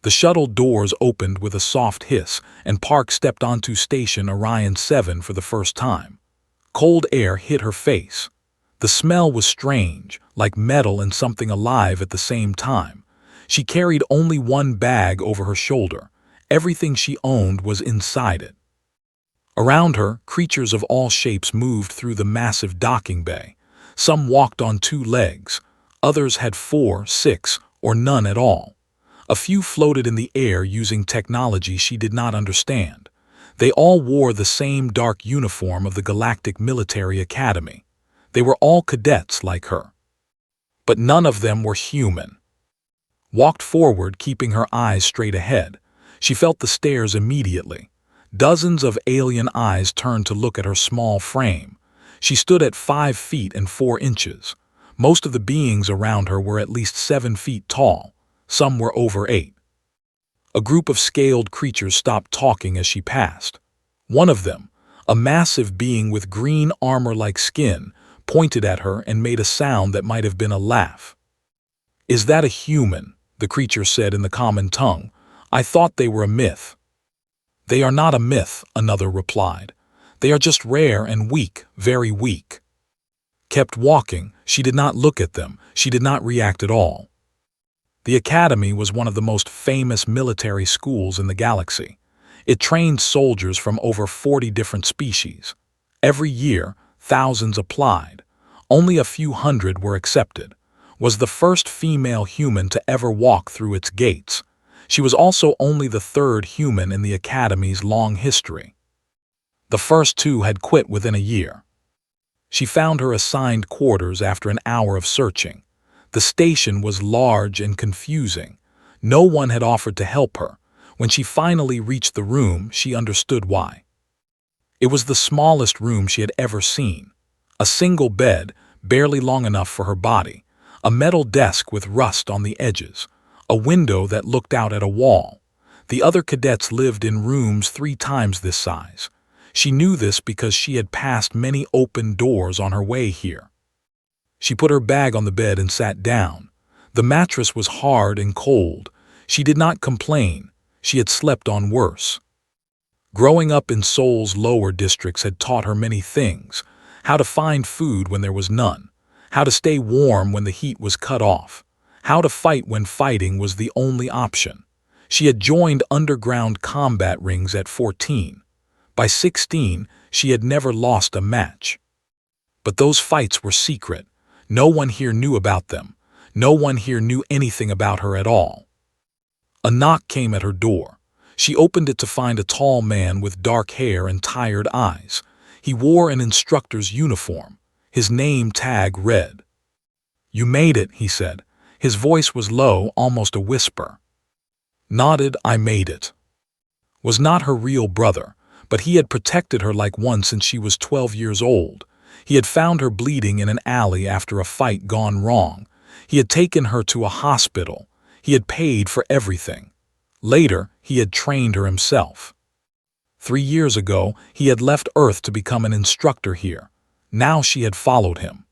The shuttle doors opened with a soft hiss, and Park stepped onto Station Orion 7 for the first time. Cold air hit her face. The smell was strange, like metal and something alive at the same time. She carried only one bag over her shoulder. Everything she owned was inside it. Around her, creatures of all shapes moved through the massive docking bay. Some walked on two legs. Others had 4, 6, or none at all. A few floated in the air using technology she did not understand. They all wore the same dark uniform of the Galactic Military Academy. They were all cadets like her. But none of them were human. Walked forward, keeping her eyes straight ahead. She felt the stares immediately. Dozens of alien eyes turned to look at her small frame. She stood at 5 feet and 4 inches. Most of the beings around her were at least 7 feet tall. Some were over 8. A group of scaled creatures stopped talking as she passed. One of them, a massive being with green armor-like skin, pointed at her and made a sound that might have been a laugh. "Is that a human?" the creature said in the common tongue. "I thought they were a myth." "They are not a myth," another replied. "They are just rare and weak, very weak." Kept walking. She did not look at them. She did not react at all. The Academy was one of the most famous military schools in the galaxy. It trained soldiers from over 40 different species. Every year, thousands applied. Only a few hundred were accepted. Was the first female human to ever walk through its gates. She was also only the 3rd human in the Academy's long history. The first 2 had quit within a year. She found her assigned quarters after an hour of searching. The station was large and confusing. No one had offered to help her. When she finally reached the room, she understood why. It was the smallest room she had ever seen. A single bed, barely long enough for her body. A metal desk with rust on the edges. A window that looked out at a wall. The other cadets lived in rooms 3 times this size. She knew this because she had passed many open doors on her way here. She put her bag on the bed and sat down. The mattress was hard and cold. She did not complain. She had slept on worse. Growing up in Seoul's lower districts had taught her many things. How to find food when there was none. How to stay warm when the heat was cut off. How to fight when fighting was the only option. She had joined underground combat rings at 14. By 16, she had never lost a match. But those fights were secret. No one here knew about them. No one here knew anything about her at all. A knock came at her door. She opened it to find a tall man with dark hair and tired eyes. He wore an instructor's uniform. His name tag read. "You made it," he said. His voice was low, almost a whisper. Nodded. "I made it." Was not her real brother, but he had protected her like one since she was 12 years old. He had found her bleeding in an alley after a fight gone wrong. He had taken her to a hospital. He had paid for everything. Later, he had trained her himself. 3 years ago, he had left Earth to become an instructor here. Now she had followed him.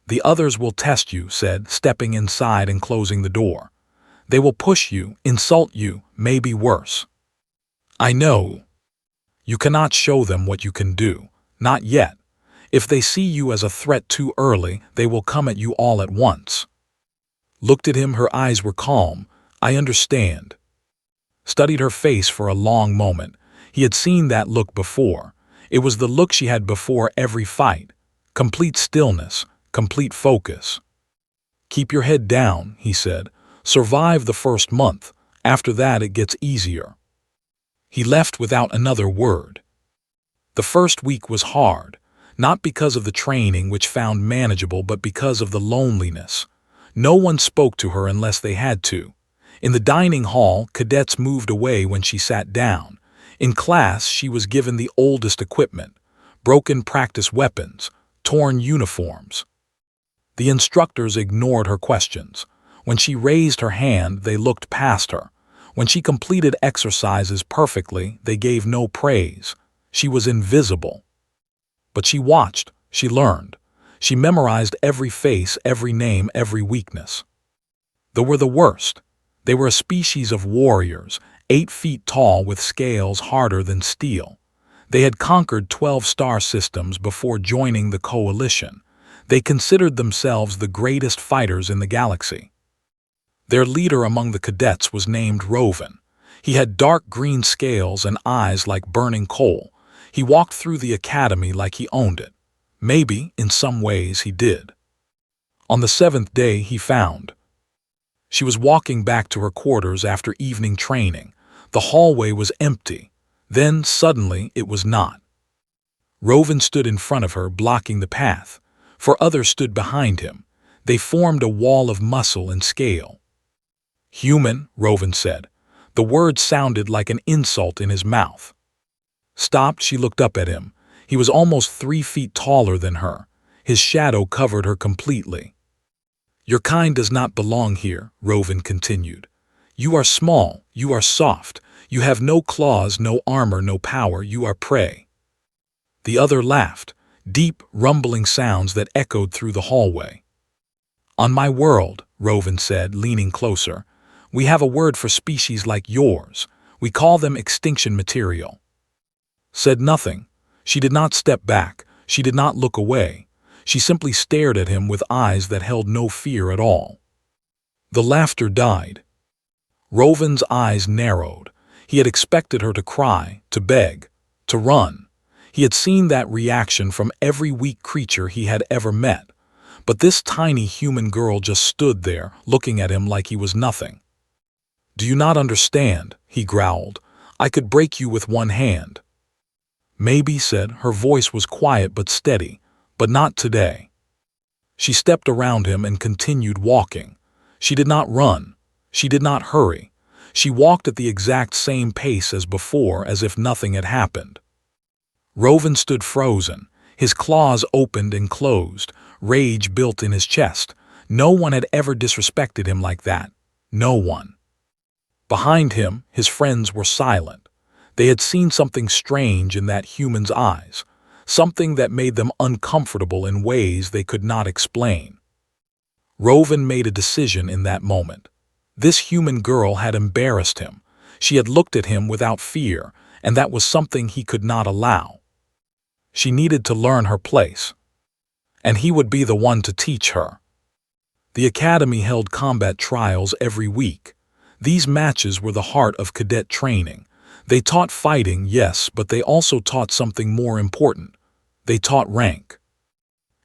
"The others will test you," said, stepping inside and closing the door. "They will push you, insult you, maybe worse." "I know. You cannot show them what you can do. Not yet. If they see you as a threat too early, they will come at you all at once." Looked at him, her eyes were calm. "I understand." Studied her face for a long moment. He had seen that look before. It was the look she had before every fight. Complete stillness, complete focus. "Keep your head down," he said. "Survive the first month. After that it gets easier." He left without another word. The first week was hard. Not because of the training, which found manageable, but because of the loneliness. No one spoke to her unless they had to. In the dining hall, cadets moved away when she sat down. In class, she was given the oldest equipment, broken practice weapons, torn uniforms. The instructors ignored her questions. When she raised her hand, they looked past her. When she completed exercises perfectly, they gave no praise. She was invisible. But she watched, she learned. She memorized every face, every name, every weakness. They were the worst. They were a species of warriors, 8 feet tall with scales harder than steel. They had conquered 12 star systems before joining the coalition. They considered themselves the greatest fighters in the galaxy. Their leader among the cadets was named Rovan. He had dark green scales and eyes like burning coal. He walked through the academy like he owned it. Maybe, in some ways, he did. On the 7th day, he found. She was walking back to her quarters after evening training. The hallway was empty. Then, suddenly, it was not. Rovan stood in front of her, blocking the path. 4 others stood behind him. They formed a wall of muscle and scale. "Human," Rovan said. The word sounded like an insult in his mouth. Stopped, she looked up at him. He was almost 3 feet taller than her. His shadow covered her completely. "Your kind does not belong here," Rovan continued. "You are small, you are soft, you have no claws, no armor, no power, you are prey." The other laughed, deep, rumbling sounds that echoed through the hallway. "On my world," Rovan said, leaning closer, "we have a word for species like yours. We call them extinction material." Said nothing. She did not step back. She did not look away. She simply stared at him with eyes that held no fear at all. The laughter died. Rovan's eyes narrowed. He had expected her to cry, to beg, to run. He had seen that reaction from every weak creature he had ever met. But this tiny human girl just stood there, looking at him like he was nothing. "Do you not understand?" he growled. "I could break you with one hand." "Maybe," said. Her voice was quiet but steady. "But not today." She stepped around him and continued walking. She did not run. She did not hurry. She walked at the exact same pace as before, as if nothing had happened. Rovan stood frozen. His claws opened and closed. Rage built in his chest. No one had ever disrespected him like that. No one. Behind him, his friends were silent. They had seen something strange in that human's eyes, something that made them uncomfortable in ways they could not explain. Rovan made a decision in that moment. This human girl had embarrassed him. She had looked at him without fear, and that was something he could not allow. She needed to learn her place, and he would be the one to teach her. The academy held combat trials every week. These matches were the heart of cadet training. They taught fighting, yes, but they also taught something more important. They taught rank.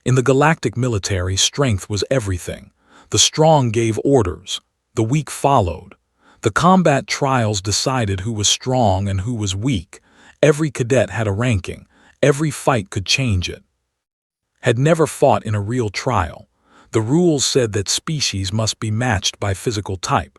In the galactic military, strength was everything. The strong gave orders. The weak followed. The combat trials decided who was strong and who was weak. Every cadet had a ranking. Every fight could change it. Had never fought in a real trial. The rules said that species must be matched by physical type.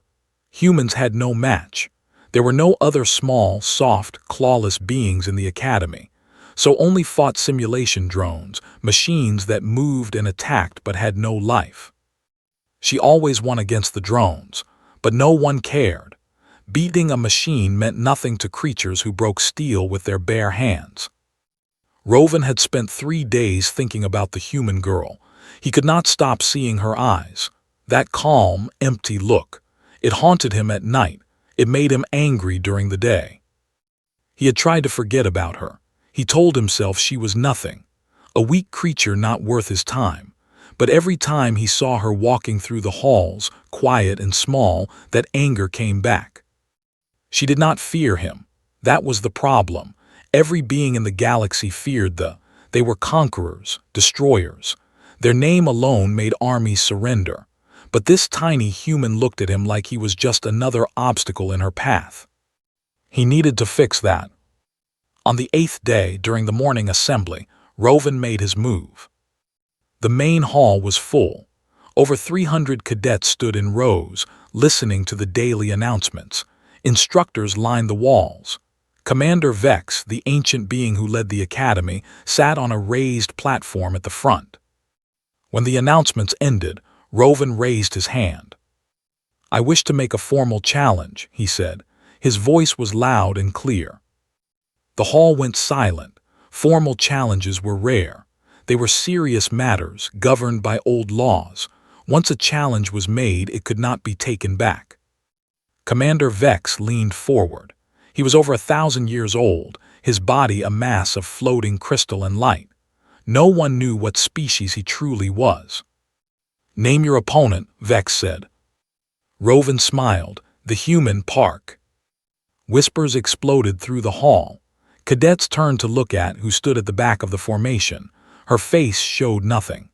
Humans had no match. There were no other small, soft, clawless beings in the academy, so only fought simulation drones, machines that moved and attacked but had no life. She always won against the drones, but no one cared. Beating a machine meant nothing to creatures who broke steel with their bare hands. Rovan had spent 3 days thinking about the human girl. He could not stop seeing her eyes. That calm, empty look. It haunted him at night. It made him angry during the day. He had tried to forget about her. He told himself she was nothing, a weak creature not worth his time. But every time he saw her walking through the halls, quiet and small, that anger came back. She did not fear him. That was the problem. Every being in the galaxy feared they were conquerors, destroyers. Their name alone made armies surrender. But this tiny human looked at him like he was just another obstacle in her path. He needed to fix that. On the 8th day, during the morning assembly, Rovan made his move. The main hall was full. Over 300 cadets stood in rows, listening to the daily announcements. Instructors lined the walls. Commander Vex, the ancient being who led the academy, sat on a raised platform at the front. When the announcements ended, Rovan raised his hand. "I wish to make a formal challenge," he said. His voice was loud and clear. The hall went silent. Formal challenges were rare. They were serious matters, governed by old laws. Once a challenge was made, it could not be taken back. Commander Vex leaned forward. He was over 1,000 years old, his body a mass of floating crystal and light. No one knew what species he truly was. "Name your opponent," Vex said. Rovan smiled. "The human Park." Whispers exploded through the hall. Cadets turned to look at who stood at the back of the formation. Her face showed nothing.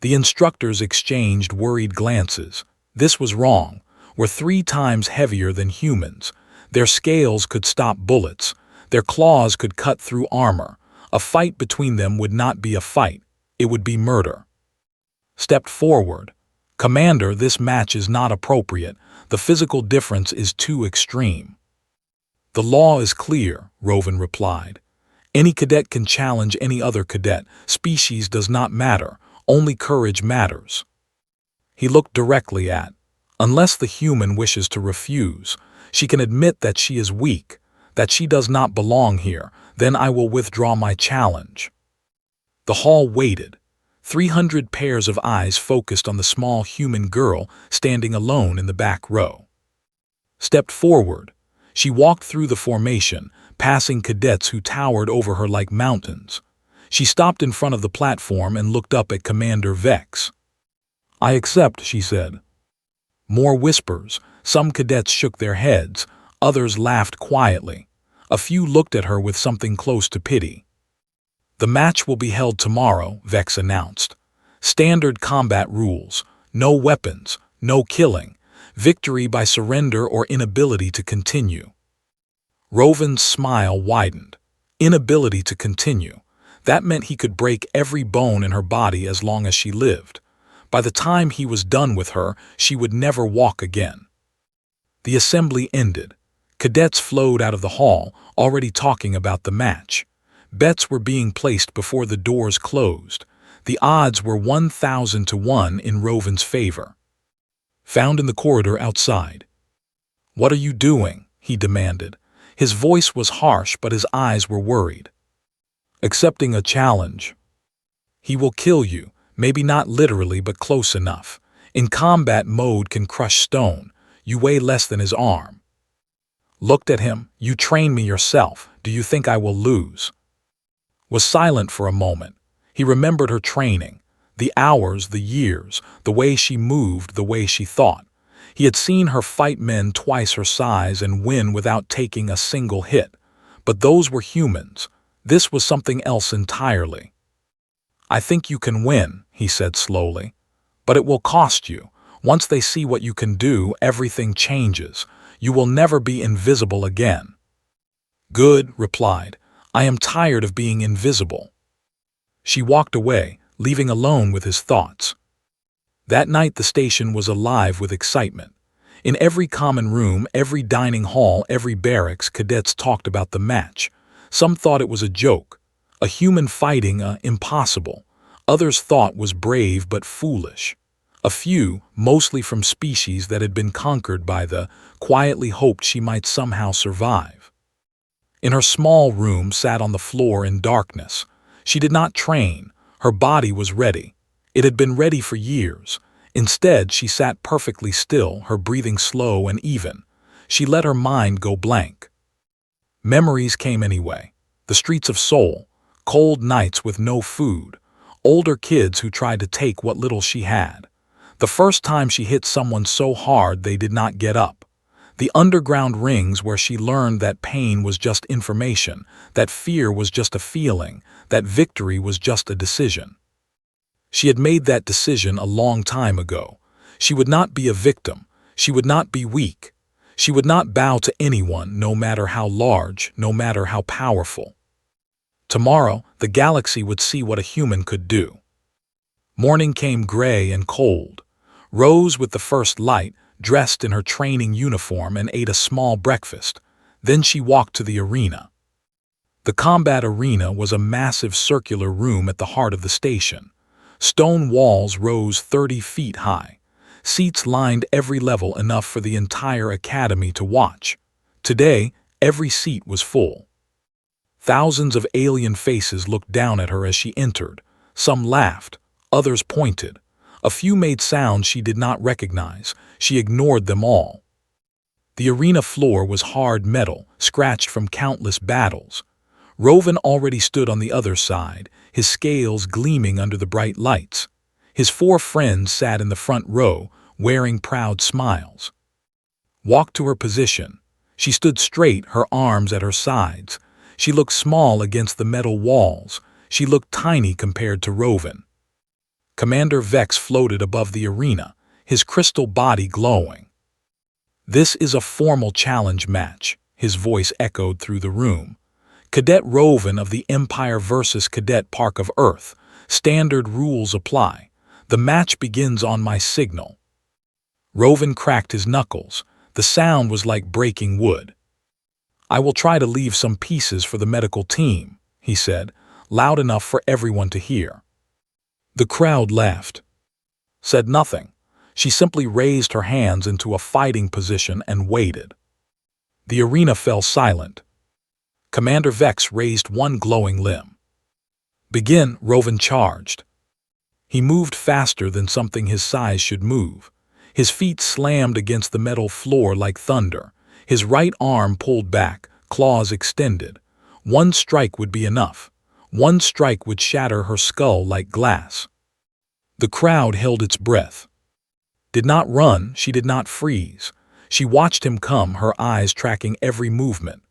The instructors exchanged worried glances. This was wrong. Were 3 times heavier than humans. Their scales could stop bullets. Their claws could cut through armor. A fight between them would not be a fight. It would be murder. Stepped forward. "Commander, this match is not appropriate. The physical difference is too extreme." "The law is clear," Rovan replied. "Any cadet can challenge any other cadet. Species does not matter. Only courage matters." He looked directly at. "Unless the human wishes to refuse, she can admit that she is weak, that she does not belong here, then I will withdraw my challenge." The hall waited. 300 pairs of eyes focused on the small human girl standing alone in the back row. Stepped forward. She walked through the formation, passing cadets who towered over her like mountains. She stopped in front of the platform and looked up at Commander Vex. "I accept," she said. More whispers. Some cadets shook their heads. Others laughed quietly. A few looked at her with something close to pity. "The match will be held tomorrow," Vex announced. "Standard combat rules. No weapons. No killing. Victory by surrender or inability to continue." Rovan's smile widened. Inability to continue. That meant he could break every bone in her body as long as she lived. By the time he was done with her, she would never walk again. The assembly ended. Cadets flowed out of the hall, already talking about the match. Bets were being placed before the doors closed. The odds were 1,000 to 1 in Rovan's favor. Found in the corridor outside. "What are you doing?" he demanded. His voice was harsh, but his eyes were worried. "Accepting a challenge." "He will kill you, maybe not literally, but close enough. In combat mode can crush stone. You weigh less than his arm." Looked at him. "You train me yourself. Do you think I will lose?" Was silent for a moment. He remembered her training. The hours, the years, the way she moved, the way she thought. He had seen her fight men twice her size and win without taking a single hit. But those were humans. This was something else entirely. "I think you can win," he said slowly. "But it will cost you. Once they see what you can do, everything changes. You will never be invisible again." "Good," replied. "I am tired of being invisible." She walked away, leaving alone with his thoughts. That night the station was alive with excitement. In every common room, every dining hall, every barracks, cadets talked about the match. Some thought it was a joke, a human fighting impossible. Others thought was brave but foolish. A few, mostly from species that had been conquered by quietly hoped she might somehow survive. In her small room sat on the floor in darkness. She did not train. Her body was ready. It had been ready for years. Instead, she sat perfectly still, her breathing slow and even. She let her mind go blank. Memories came anyway. The streets of Seoul, cold nights with no food, older kids who tried to take what little she had. The first time she hit someone so hard they did not get up. The underground rings where she learned that pain was just information, that fear was just a feeling, that victory was just a decision. She had made that decision a long time ago. She would not be a victim. She would not be weak. She would not bow to anyone, no matter how large, no matter how powerful. Tomorrow, the galaxy would see what a human could do. Morning came gray and cold. Rose with the first light, dressed in her training uniform, and ate a small breakfast. Then she walked to the arena. The combat arena was a massive circular room at the heart of the station. Stone walls rose 30 feet high. Seats lined every level, enough for the entire academy to watch. Today, every seat was full. Thousands of alien faces looked down at her as she entered. Some laughed, others pointed. A few made sounds she did not recognize. She ignored them all. The arena floor was hard metal, scratched from countless battles. Rovan already stood on the other side, his scales gleaming under the bright lights. His 4 friends sat in the front row, wearing proud smiles. Walked to her position. She stood straight, her arms at her sides. She looked small against the metal walls. She looked tiny compared to Rovan. Commander Vex floated above the arena, his crystal body glowing. "This is a formal challenge match," his voice echoed through the room. "Cadet Rovan of the Empire versus Cadet Park of Earth. Standard rules apply. The match begins on my signal." Rovan cracked his knuckles. The sound was like breaking wood. "I will try to leave some pieces for the medical team," he said, loud enough for everyone to hear. The crowd laughed. Said nothing. She simply raised her hands into a fighting position and waited. The arena fell silent. Commander Vex raised one glowing limb. "Begin," Rovan charged. He moved faster than something his size should move. His feet slammed against the metal floor like thunder. His right arm pulled back, claws extended. One strike would be enough. One strike would shatter her skull like glass. The crowd held its breath. Did not run, she did not freeze. She watched him come, her eyes tracking every movement.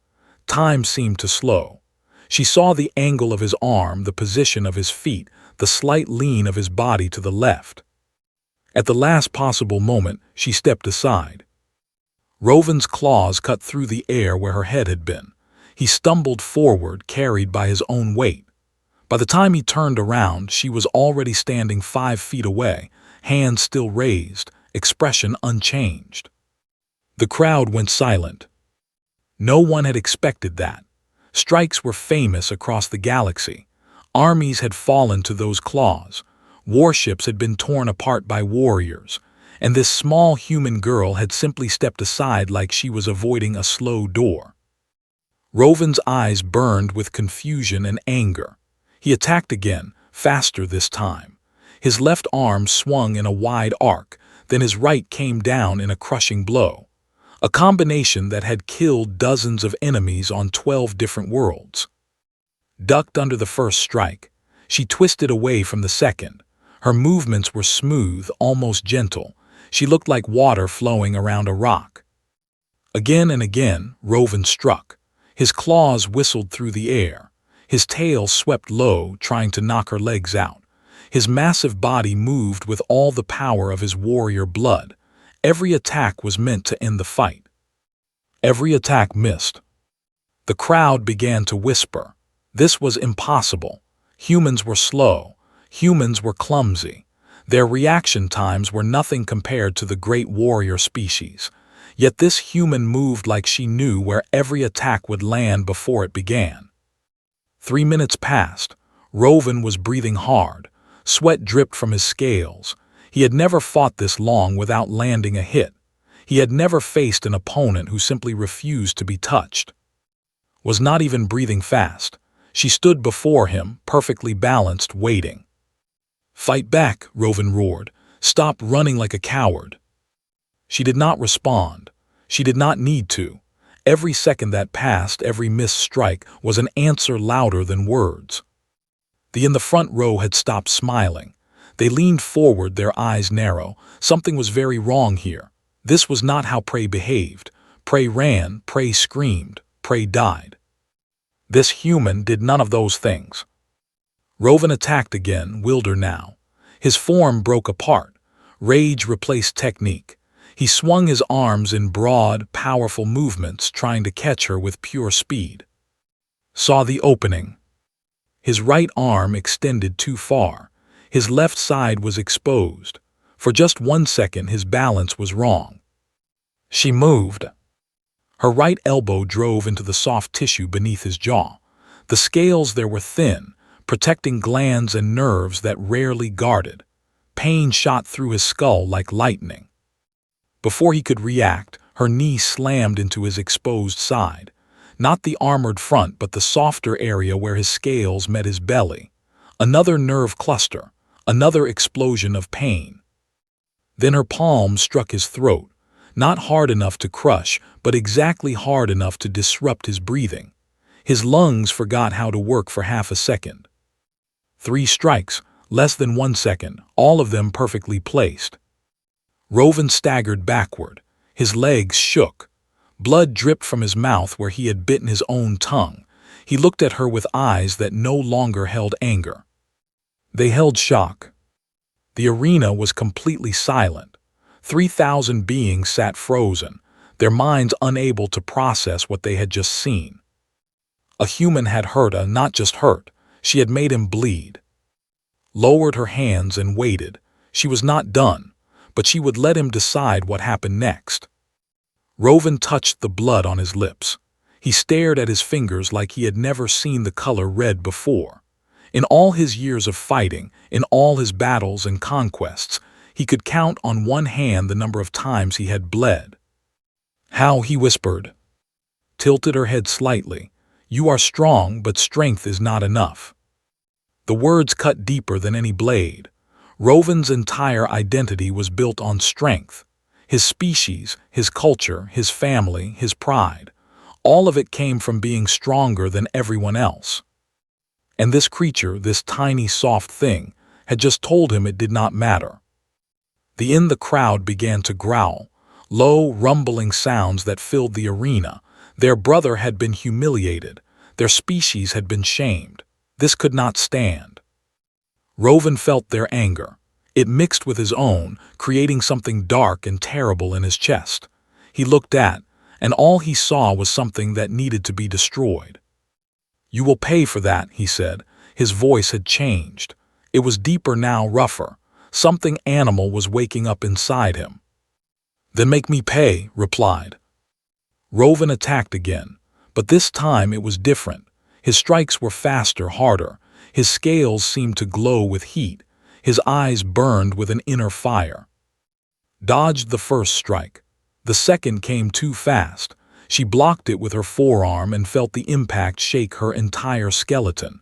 Time seemed to slow. She saw the angle of his arm, the position of his feet, the slight lean of his body to the left. At the last possible moment, she stepped aside. Rovan's claws cut through the air where her head had been. He stumbled forward, carried by his own weight. By the time he turned around, she was already standing 5 feet away, hands still raised, expression unchanged. The crowd went silent. No one had expected that. Strikes were famous across the galaxy. Armies had fallen to those claws. Warships had been torn apart by warriors. And this small human girl had simply stepped aside like she was avoiding a slow door. Rovan's eyes burned with confusion and anger. He attacked again, faster this time. His left arm swung in a wide arc, then his right came down in a crushing blow. A combination that had killed dozens of enemies on 12 different worlds. Ducked under the first strike. She twisted away from the second. Her movements were smooth, almost gentle. She looked like water flowing around a rock. Again and again, Rovan struck. His claws whistled through the air. His tail swept low, trying to knock her legs out. His massive body moved with all the power of his warrior blood. Every attack was meant to end the fight. Every attack missed. The crowd began to whisper. This was impossible. Humans were slow. Humans were clumsy. Their reaction times were nothing compared to the great warrior species. Yet this human moved like she knew where every attack would land before it began. 3 minutes passed. Rovan was breathing hard. Sweat dripped from his scales. He had never fought this long without landing a hit. He had never faced an opponent who simply refused to be touched. Was not even breathing fast. She stood before him, perfectly balanced, waiting. "Fight back," Rovan roared. "Stop running like a coward." She did not respond. She did not need to. Every second that passed, every missed strike, was an answer louder than words. The in the front row had stopped smiling. They leaned forward, their eyes narrow. Something was very wrong here. This was not how prey behaved. Prey ran, prey screamed, prey died. This human did none of those things. Rovan attacked again, wilder now. His form broke apart. Rage replaced technique. He swung his arms in broad, powerful movements, trying to catch her with pure speed. Saw the opening. His right arm extended too far. His left side was exposed. For just 1 second, his balance was wrong. She moved. Her right elbow drove into the soft tissue beneath his jaw. The scales there were thin, protecting glands and nerves that rarely guarded. Pain shot through his skull like lightning. Before he could react, her knee slammed into his exposed side. Not the armored front, but the softer area where his scales met his belly. Another nerve cluster, another explosion of pain. Then her palm struck his throat, not hard enough to crush, but exactly hard enough to disrupt his breathing. His lungs forgot how to work for half a second. 3 strikes, less than 1 second, all of them perfectly placed. Rovan staggered backward. His legs shook. Blood dripped from his mouth where he had bitten his own tongue. He looked at her with eyes that no longer held anger. They held shock. The arena was completely silent. 3,000 beings sat frozen, their minds unable to process what they had just seen. A human had hurt her, not just hurt, she had made him bleed. Lowered her hands and waited. She was not done, but she would let him decide what happened next. Rovan touched the blood on his lips. He stared at his fingers like he had never seen the color red before. In all his years of fighting, in all his battles and conquests, he could count on one hand the number of times he had bled. "How?" he whispered. Tilted her head slightly. "You are strong, but strength is not enough." The words cut deeper than any blade. Rovan's entire identity was built on strength. His species, his culture, his family, his pride. All of it came from being stronger than everyone else. And this creature, this tiny soft thing, had just told him it did not matter. The crowd began to growl, low, rumbling sounds that filled the arena. Their brother had been humiliated. Their species had been shamed. This could not stand. Rovan felt their anger. It mixed with his own, creating something dark and terrible in his chest. He looked at, and all he saw was something that needed to be destroyed. "You will pay for that," he said. His voice had changed. It was deeper now, rougher. Something animal was waking up inside him. "Then make me pay," replied. Rovan attacked again, but this time it was different. His strikes were faster, harder. His scales seemed to glow with heat. His eyes burned with an inner fire. Dodged the first strike. The second came too fast. She blocked it with her forearm and felt the impact shake her entire skeleton.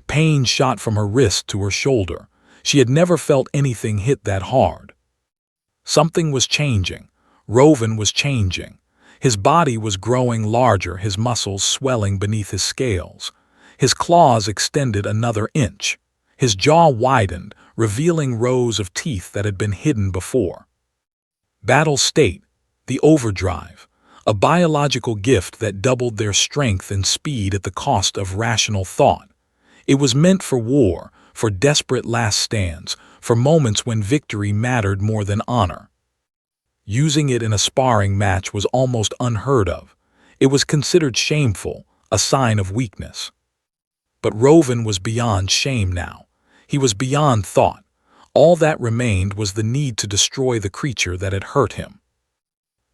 Pain shot from her wrist to her shoulder. She had never felt anything hit that hard. Something was changing. Rovan was changing. His body was growing larger, his muscles swelling beneath his scales. His claws extended another inch. His jaw widened, revealing rows of teeth that had been hidden before. Battle state, the overdrive, a biological gift that doubled their strength and speed at the cost of rational thought. It was meant for war, for desperate last stands, for moments when victory mattered more than honor. Using it in a sparring match was almost unheard of. It was considered shameful, a sign of weakness. But Rovan was beyond shame now. He was beyond thought. All that remained was the need to destroy the creature that had hurt him.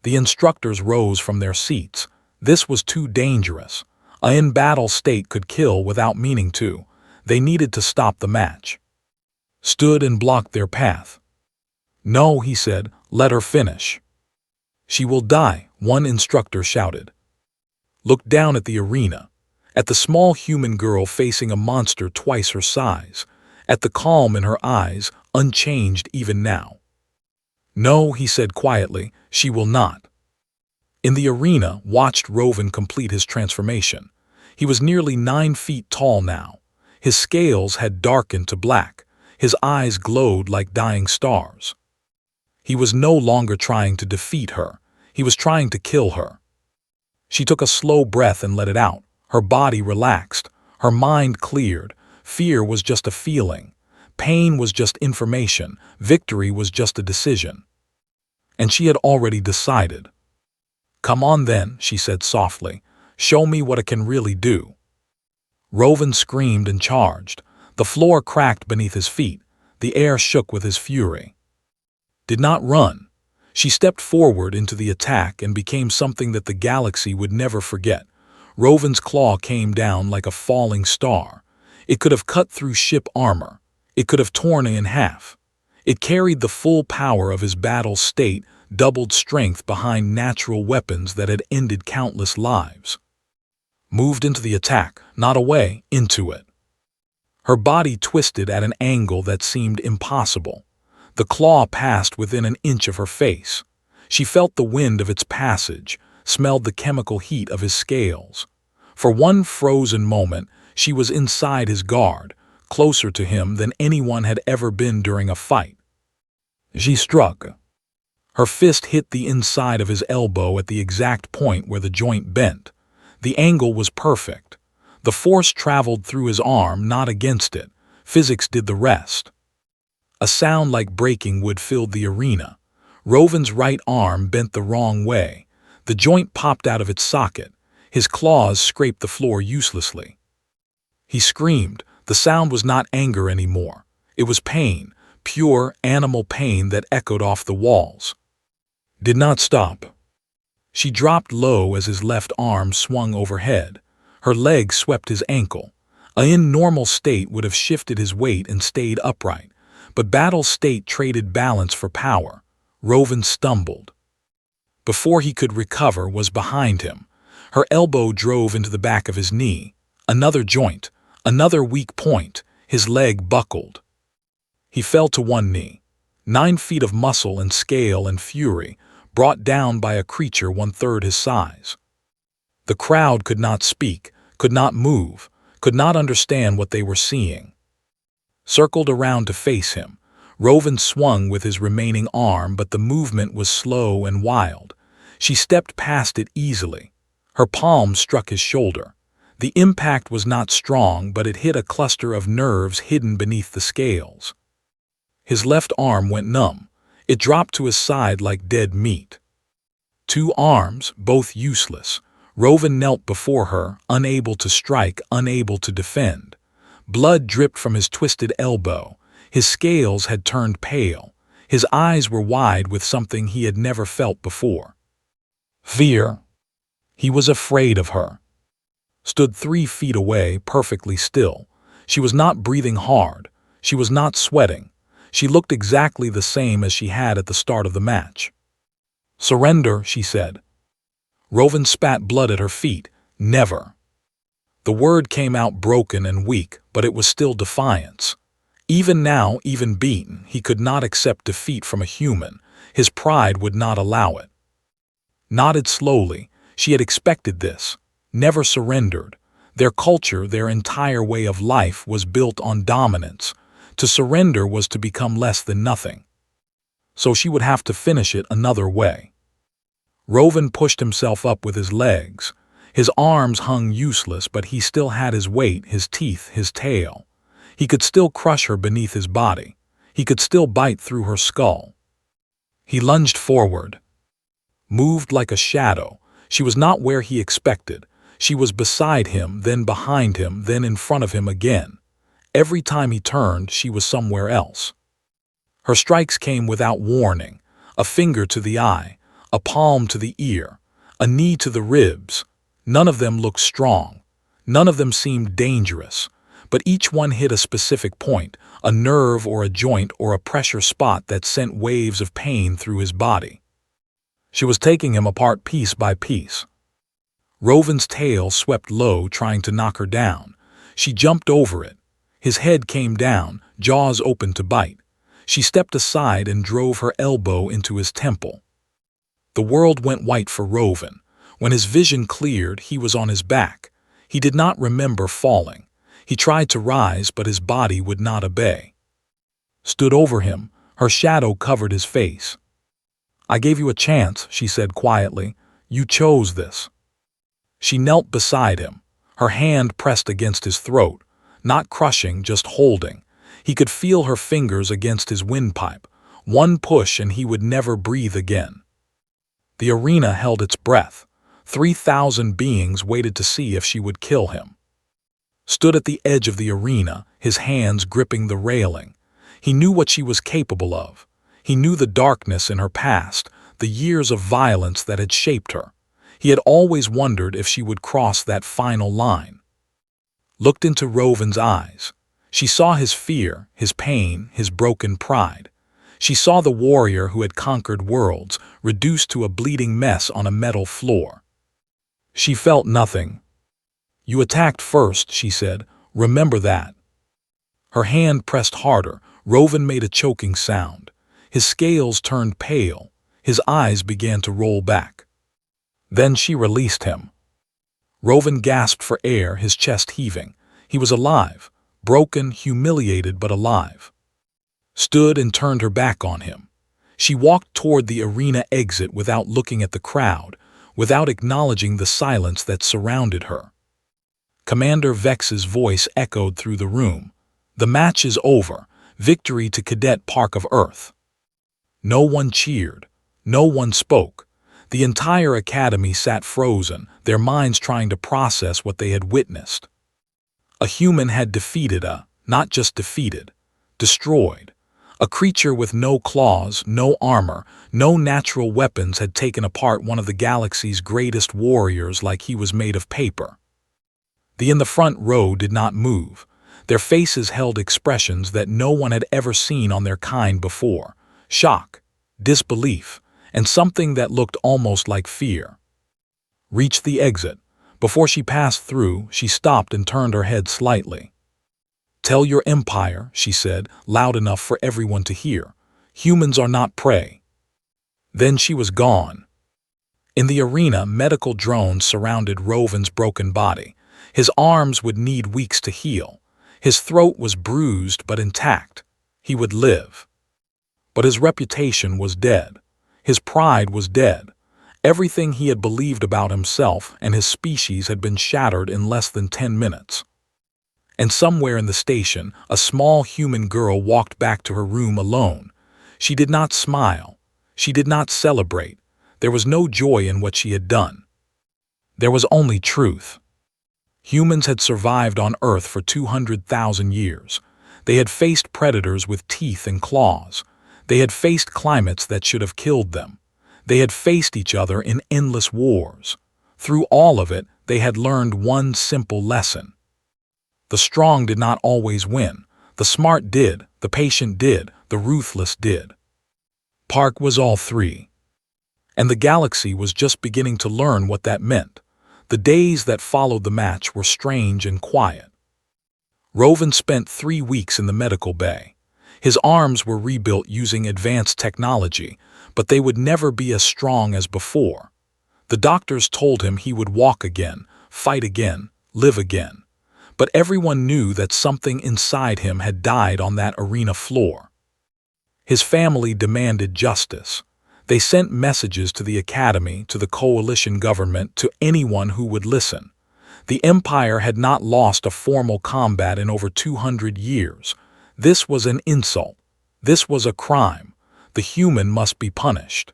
The instructors rose from their seats. This was too dangerous. An in-battle state could kill without meaning to. They needed to stop the match. Stood and blocked their path. "No," he said, "let her finish." "She will die," one instructor shouted. Looked down at the arena, at the small human girl facing a monster twice her size, at the calm in her eyes, unchanged even now. "No," he said quietly, "she will not." In the arena, watched Rovan complete his transformation. He was nearly 9 feet tall now. His scales had darkened to black. His eyes glowed like dying stars. He was no longer trying to defeat her. He was trying to kill her. She took a slow breath and let it out. Her body relaxed. Her mind cleared. Fear was just a feeling. Pain was just information. Victory was just a decision. And she had already decided. "Come on then," she said softly. "Show me what it can really do." Rovan screamed and charged. The floor cracked beneath his feet. The air shook with his fury. Did not run. She stepped forward into the attack and became something that the galaxy would never forget. Rovan's claw came down like a falling star. It could have cut through ship armor. It could have torn it in half. It carried the full power of his battle state, doubled strength behind natural weapons that had ended countless lives. Moved into the attack, not away, into it. Her body twisted at an angle that seemed impossible. The claw passed within an inch of her face. She felt the wind of its passage, smelled the chemical heat of his scales. For one frozen moment, she was inside his guard, closer to him than anyone had ever been during a fight. She struck. Her fist hit the inside of his elbow at the exact point where the joint bent. The angle was perfect. The force traveled through his arm, not against it. Physics did the rest. A sound like breaking wood filled the arena. Rovin's right arm bent the wrong way. The joint popped out of its socket. His claws scraped the floor uselessly. He screamed. The sound was not anger anymore. It was pain, pure animal pain that echoed off the walls. Did not stop. She dropped low as his left arm swung overhead. Her leg swept his ankle. In normal state would have shifted his weight and stayed upright, but battle state traded balance for power. Rovin stumbled. Before he could recover was behind him. Her elbow drove into the back of his knee. Another joint, another weak point. His leg buckled. He fell to one knee. 9 feet of muscle and scale and fury, brought down by a creature 1/3 his size. The crowd could not speak, could not move, could not understand what they were seeing. Circled around to face him, Rovin swung with his remaining arm, but the movement was slow and wild. She stepped past it easily. Her palm struck his shoulder. The impact was not strong, but it hit a cluster of nerves hidden beneath the scales. His left arm went numb. It dropped to his side like dead meat. 2 arms, both useless. Rovin knelt before her, unable to strike, unable to defend. Blood dripped from his twisted elbow. His scales had turned pale. His eyes were wide with something he had never felt before. Fear. He was afraid of her. Stood 3 feet away, perfectly still. She was not breathing hard. She was not sweating. She looked exactly the same as she had at the start of the match. "Surrender," she said. Rovin spat blood at her feet. "Never." The word came out broken and weak, but it was still defiance. Even now, even beaten, he could not accept defeat from a human. His pride would not allow it. Nodded slowly. She had expected this. Never surrendered. Their culture, their entire way of life was built on dominance. To surrender was to become less than nothing. So she would have to finish it another way. Rovin pushed himself up with his legs. His arms hung useless, but he still had his weight, his teeth, his tail. He could still crush her beneath his body. He could still bite through her skull. He lunged forward. Moved like a shadow. She was not where he expected. She was beside him, then behind him, then in front of him again. Every time he turned, she was somewhere else. Her strikes came without warning. A finger to the eye, a palm to the ear, a knee to the ribs. None of them looked strong. None of them seemed dangerous. But each one hit a specific point, a nerve or a joint or a pressure spot that sent waves of pain through his body. She was taking him apart piece by piece. Rovin's tail swept low, trying to knock her down. She jumped over it. His head came down, jaws open to bite. She stepped aside and drove her elbow into his temple. The world went white for Rovin. When his vision cleared, he was on his back. He did not remember falling. He tried to rise, but his body would not obey. Stood over him. Her shadow covered his face. "I gave you a chance," she said quietly. "You chose this." She knelt beside him. Her hand pressed against his throat. Not crushing, just holding. He could feel her fingers against his windpipe. One push and he would never breathe again. The arena held its breath. 3,000 beings waited to see if she would kill him. Stood at the edge of the arena, his hands gripping the railing. He knew what she was capable of. He knew the darkness in her past, the years of violence that had shaped her. He had always wondered if she would cross that final line. Looked into Rovin's eyes. She saw his fear, his pain, his broken pride. She saw the warrior who had conquered worlds, reduced to a bleeding mess on a metal floor. She felt nothing. "You attacked first," she said. "Remember that." Her hand pressed harder. Rovin made a choking sound. His scales turned pale. His eyes began to roll back. Then she released him. Rovan gasped for air, his chest heaving. He was alive, broken, humiliated, but alive. Stood and turned her back on him. She walked toward the arena exit without looking at the crowd, without acknowledging the silence that surrounded her. Commander Vex's voice echoed through the room. The match is over. Victory to Cadet Park of Earth. No one cheered. No one spoke. The entire academy sat frozen, their minds trying to process what they had witnessed. A human had defeated not just defeated, destroyed. A creature with no claws, no armor, no natural weapons had taken apart one of the galaxy's greatest warriors like he was made of paper. The in the front row did not move. Their faces held expressions that no one had ever seen on their kind before. Shock, disbelief, and something that looked almost like fear. Reached the exit. Before she passed through, she stopped and turned her head slightly. "Tell your empire," she said, loud enough for everyone to hear. "Humans are not prey." Then she was gone. In the arena, medical drones surrounded Rovan's broken body. His arms would need weeks to heal. His throat was bruised but intact. He would live. But his reputation was dead. His pride was dead. Everything he had believed about himself and his species had been shattered in less than 10 minutes. And somewhere in the station, a small human girl walked back to her room alone. She did not smile. She did not celebrate. There was no joy in what she had done. There was only truth. Humans had survived on Earth for 200,000 years. They had faced predators with teeth and claws. They had faced climates that should have killed them. They had faced each other in endless wars. Through all of it, they had learned one simple lesson. The strong did not always win. The smart did, the patient did, the ruthless did. Park was all three. And the galaxy was just beginning to learn what that meant. The days that followed the match were strange and quiet. Rovan spent 3 weeks in the medical bay. His arms were rebuilt using advanced technology, but they would never be as strong as before. The doctors told him he would walk again, fight again, live again. But everyone knew that something inside him had died on that arena floor. His family demanded justice. They sent messages to the Academy, to the coalition government, to anyone who would listen. The Empire had not lost a formal combat in over 200 years. This was an insult. This was a crime. The human must be punished.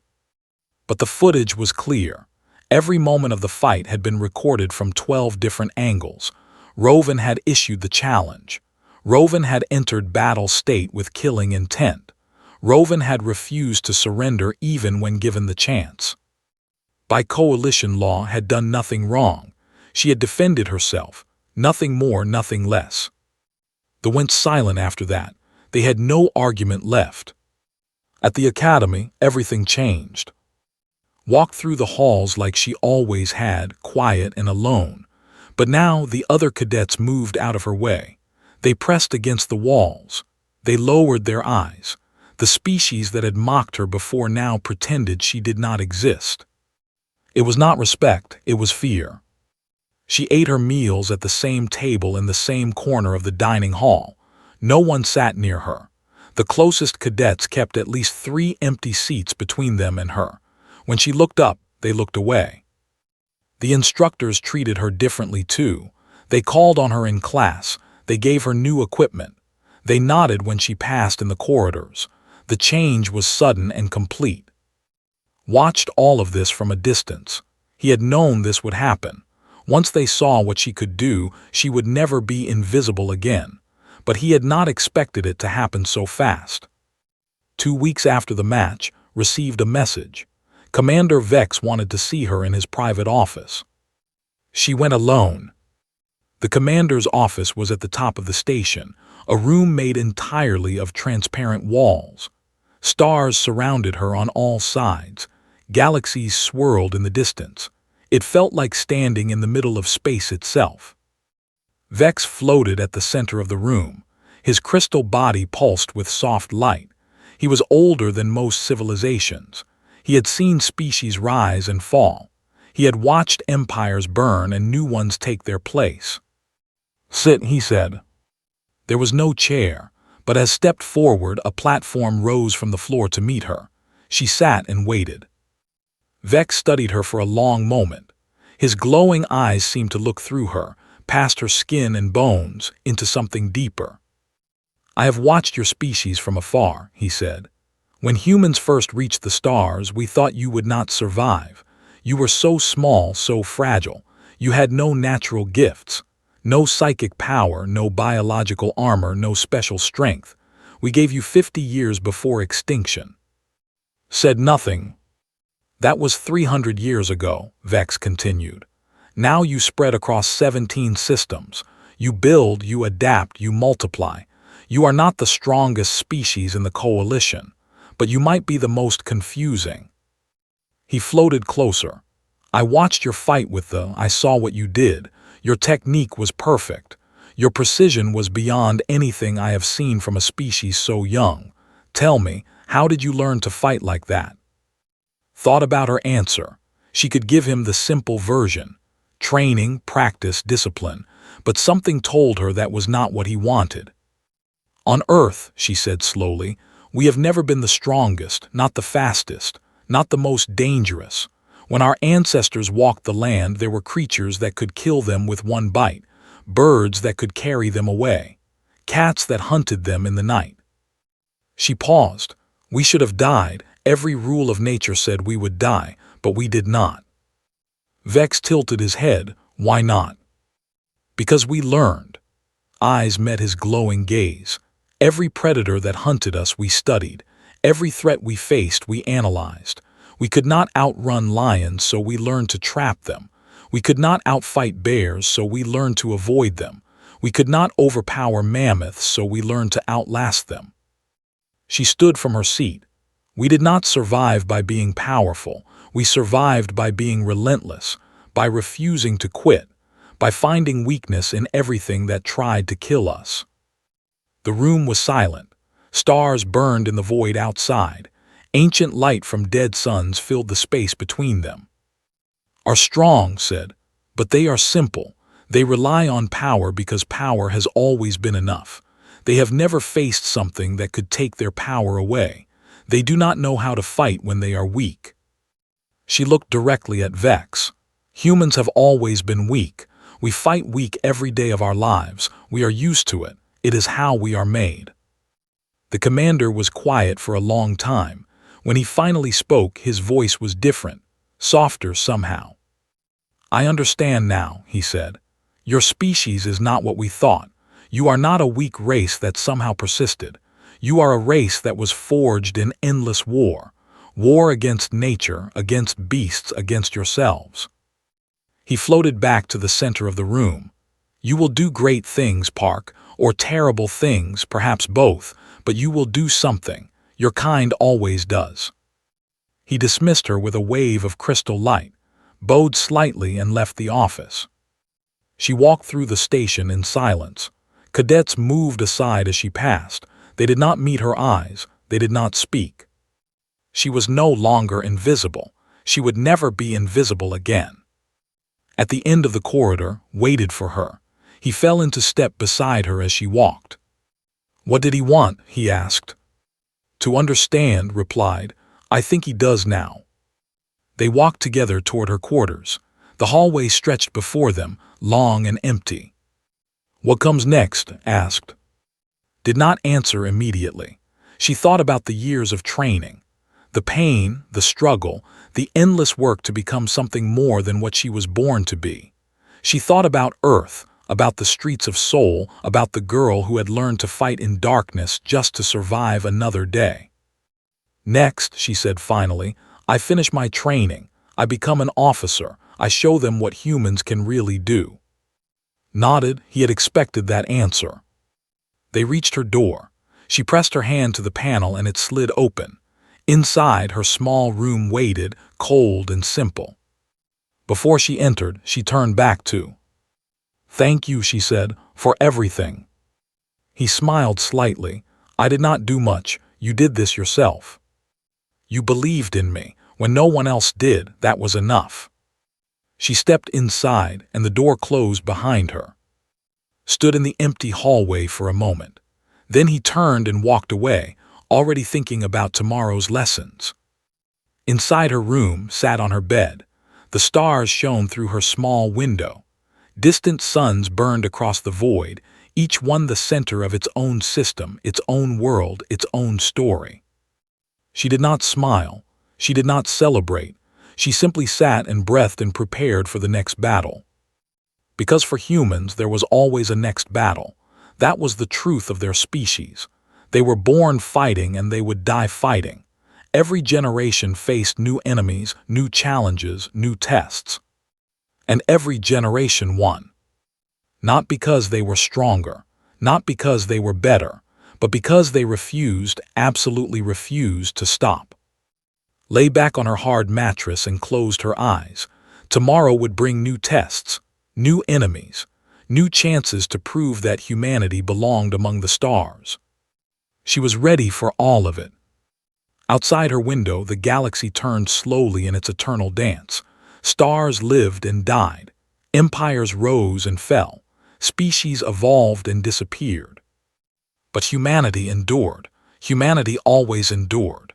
But the footage was clear. Every moment of the fight had been recorded from 12 different angles. Rovan had issued the challenge. Rovan had entered battle state with killing intent. Rovan had refused to surrender even when given the chance. By coalition law, had done nothing wrong. She had defended herself. Nothing more, nothing less. They went silent after that. They had no argument left. At the Academy, everything changed. Walked through the halls like she always had, quiet and alone. But now the other cadets moved out of her way. They pressed against the walls. They lowered their eyes. The species that had mocked her before now pretended she did not exist. It was not respect, it was fear. She ate her meals at the same table in the same corner of the dining hall. No one sat near her. The closest cadets kept at least 3 empty seats between them and her. When she looked up, they looked away. The instructors treated her differently too. They called on her in class. They gave her new equipment. They nodded when she passed in the corridors. The change was sudden and complete. Watched all of this from a distance. He had known this would happen. Once they saw what she could do, she would never be invisible again. But he had not expected it to happen so fast. 2 weeks after the match, received a message. Commander Vex wanted to see her in his private office. She went alone. The commander's office was at the top of the station, a room made entirely of transparent walls. Stars surrounded her on all sides. Galaxies swirled in the distance. It felt like standing in the middle of space itself. Vex floated at the center of the room. His crystal body pulsed with soft light. He was older than most civilizations. He had seen species rise and fall. He had watched empires burn and new ones take their place. "Sit," he said. There was no chair, but as stepped forward, a platform rose from the floor to meet her. She sat and waited. Vex studied her for a long moment. His glowing eyes seemed to look through her, past her skin and bones, into something deeper. "I have watched your species from afar," he said. "When humans first reached the stars, we thought you would not survive. You were so small, so fragile. You had no natural gifts. No psychic power, no biological armor, no special strength. We gave you 50 years before extinction." "Said nothing." "That was 300 years ago," Vex continued. "Now you spread across 17 systems. You build, you adapt, you multiply. You are not the strongest species in the coalition, but you might be the most confusing." He floated closer. "I watched your fight with I saw what you did. Your technique was perfect. Your precision was beyond anything I have seen from a species so young. Tell me, how did you learn to fight like that?" Thought about her answer. She could give him the simple version. Training, practice, discipline. But something told her that was not what he wanted. "On Earth," she said slowly, "we have never been the strongest, not the fastest, not the most dangerous. When our ancestors walked the land, there were creatures that could kill them with one bite, birds that could carry them away, cats that hunted them in the night." She paused. "We should have died. Every rule of nature said we would die, but we did not." Vex tilted his head. "Why not?" "Because we learned." Eyes met his glowing gaze. "Every predator that hunted us we studied. Every threat we faced we analyzed. We could not outrun lions, so we learned to trap them. We could not outfight bears, so we learned to avoid them. We could not overpower mammoths, so we learned to outlast them." She stood from her seat. "We did not survive by being powerful. We survived by being relentless, by refusing to quit, by finding weakness in everything that tried to kill us." The room was silent. Stars burned in the void outside. Ancient light from dead suns filled the space between them. "Are strong," said, "but they are simple. They rely on power because power has always been enough. They have never faced something that could take their power away. They do not know how to fight when they are weak." She looked directly at Vex. "Humans have always been weak. We fight weak every day of our lives. We are used to it. It is how we are made." The commander was quiet for a long time. When he finally spoke, his voice was different, softer somehow. "I understand now," he said. "Your species is not what we thought. You are not a weak race that somehow persisted. You are a race that was forged in endless war. War against nature, against beasts, against yourselves." He floated back to the center of the room. "You will do great things, Park, or terrible things, perhaps both, but you will do something. Your kind always does." He dismissed her with a wave of crystal light, bowed slightly and left the office. She walked through the station in silence. Cadets moved aside as she passed. They did not meet her eyes. They did not speak. She was no longer invisible. She would never be invisible again. At the end of the corridor, waited for her. He fell into step beside her as she walked. "What did he want?" he asked. "To understand," replied. "I think he does now." They walked together toward her quarters. The hallway stretched before them, long and empty. "What comes next?" asked. Did not answer immediately. She thought about the years of training. The pain, the struggle, the endless work to become something more than what she was born to be. She thought about Earth, about the streets of Seoul, about the girl who had learned to fight in darkness just to survive another day. "Next," she said finally, "I finish my training. I become an officer. I show them what humans can really do." Nodded. He had expected that answer. They reached her door. She pressed her hand to the panel and it slid open. Inside, her small room waited, cold and simple. Before she entered, she turned back to. "Thank you," she said, "for everything." He smiled slightly. "I did not do much. You did this yourself. You believed in me. When no one else did, that was enough." She stepped inside and the door closed behind her. Stood in the empty hallway for a moment. Then he turned and walked away, already thinking about tomorrow's lessons. Inside her room, sat on her bed. The stars shone through her small window. Distant suns burned across the void, each one the center of its own system, its own world, its own story. She did not smile. She did not celebrate. She simply sat and breathed and prepared for the next battle. Because for humans there was always a next battle. That was the truth of their species. They were born fighting and they would die fighting. Every generation faced new enemies, new challenges, new tests. And every generation won. Not because they were stronger, not because they were better, but because they refused, absolutely refused to stop. Lay back on her hard mattress and closed her eyes. Tomorrow would bring new tests, new enemies, new chances to prove that humanity belonged among the stars. She was ready for all of it. Outside her window, the galaxy turned slowly in its eternal dance. Stars lived and died. Empires rose and fell. Species evolved and disappeared. But humanity endured. Humanity always endured.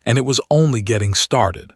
And it was only getting started.